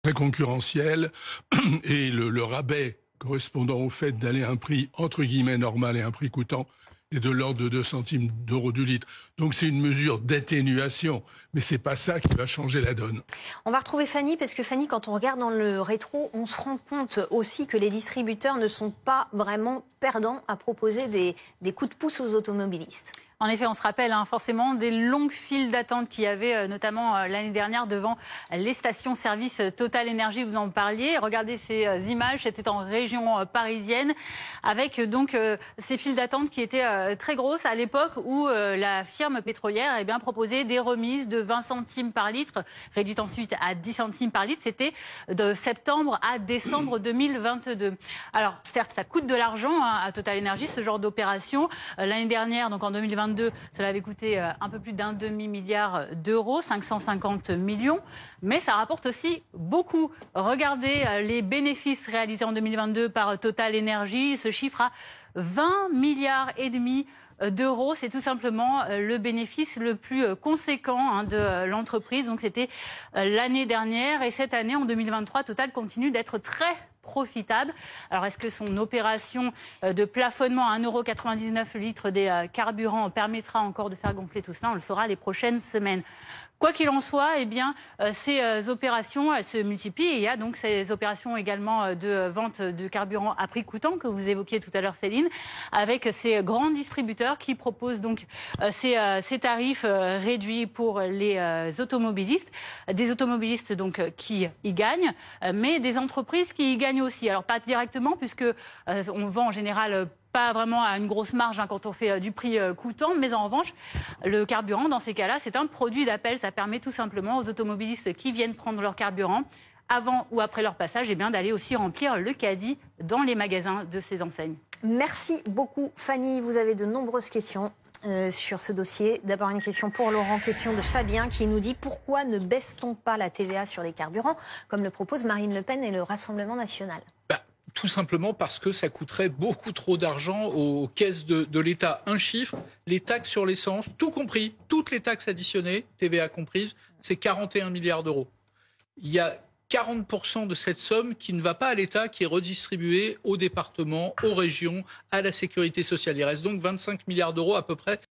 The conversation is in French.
très concurrentiel et le rabais correspondant au fait d'aller à un prix entre guillemets normal et un prix coûtant est de l'ordre de 2 centimes d'euros du litre. Donc c'est une mesure d'atténuation, mais c'est pas ça qui va changer la donne. On va retrouver Fanny, parce que Fanny, quand on regarde dans le rétro, on se rend compte aussi que les distributeurs ne sont pas vraiment perdants à proposer des coups de pouce aux automobilistes. En effet, on se rappelle forcément des longues files d'attente qu'il y avait notamment l'année dernière devant les stations-service Total Énergie, vous en parliez. Regardez ces images, c'était en région parisienne, avec donc ces files d'attente qui étaient très grosses à l'époque où la firme pétrolière proposait des remises de 20 centimes par litre, réduites ensuite à 10 centimes par litre. C'était de septembre à décembre 2022. Alors, certes, ça coûte de l'argent à Total Énergie, ce genre d'opération. L'année dernière, donc en 2022, cela avait coûté un peu plus d'un demi-milliard d'euros, 550 millions, mais ça rapporte aussi beaucoup. Regardez les bénéfices réalisés en 2022 par Total Énergie, ce chiffre à 20 milliards et demi d'euros, c'est tout simplement le bénéfice le plus conséquent de l'entreprise. Donc c'était l'année dernière et cette année, en 2023, Total continue d'être très profitable. Alors, est-ce que son opération de plafonnement à 1,99 € litre des carburants permettra encore de faire gonfler tout cela? On le saura les prochaines semaines. Quoi qu'il en soit, ces opérations elles se multiplient. Et il y a donc ces opérations également de vente de carburant à prix coûtant que vous évoquiez tout à l'heure, Céline, avec ces grands distributeurs qui proposent donc ces tarifs réduits pour les automobilistes. Des automobilistes donc qui y gagnent, mais des entreprises qui y gagnent aussi. Alors pas directement puisque on vend en général pas vraiment à une grosse marge quand on fait du prix coûtant, mais en revanche, le carburant, dans ces cas-là, c'est un produit d'appel. Ça permet tout simplement aux automobilistes qui viennent prendre leur carburant avant ou après leur passage, d'aller aussi remplir le caddie dans les magasins de ces enseignes. Merci beaucoup, Fanny. Vous avez de nombreuses questions sur ce dossier. D'abord, une question pour Laurent, question de Fabien qui nous dit « Pourquoi ne baisse-t-on pas la TVA sur les carburants, comme le proposent Marine Le Pen et le Rassemblement national ?» Tout simplement parce que ça coûterait beaucoup trop d'argent aux caisses de l'État. Un chiffre, les taxes sur l'essence, tout compris, toutes les taxes additionnées, TVA comprises, c'est 41 milliards d'euros. Il y a 40% de cette somme qui ne va pas à l'État, qui est redistribuée aux départements, aux régions, à la sécurité sociale. Il reste donc 25 milliards d'euros à peu près